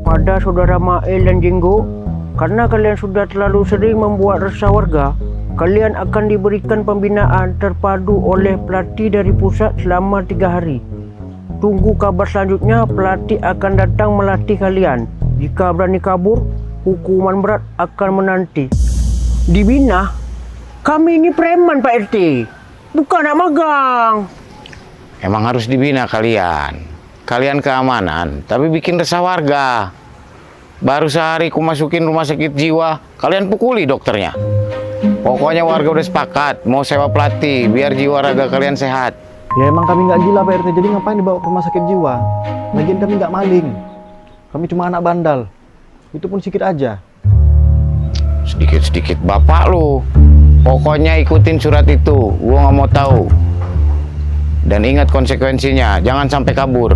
pada saudara Mael dan Jenggo, karena kalian sudah terlalu sering membuat resah warga, kalian akan diberikan pembinaan terpadu oleh pelatih dari pusat selama 3 hari. Tunggu kabar selanjutnya, pelatih akan datang melatih kalian. Jika berani kabur, hukuman berat akan menanti. Dibina? Kami ini preman Pak RT, bukan anak magang. Emang harus dibina kalian. Kalian keamanan, tapi bikin resah warga. Baru sehari ku masukin rumah sakit jiwa, kalian pukuli dokternya. Pokoknya warga udah sepakat, mau sewa pelatih, biar jiwa raga kalian sehat. Ya emang kami nggak gila Pak RT, jadi ngapain dibawa ke rumah sakit jiwa? Lagian kami nggak maling. Kami cuma anak bandal. Itu pun sedikit aja. Sedikit-sedikit bapak lu. Pokoknya ikutin surat itu, gua nggak mau tahu. Dan ingat konsekuensinya, jangan sampai kabur.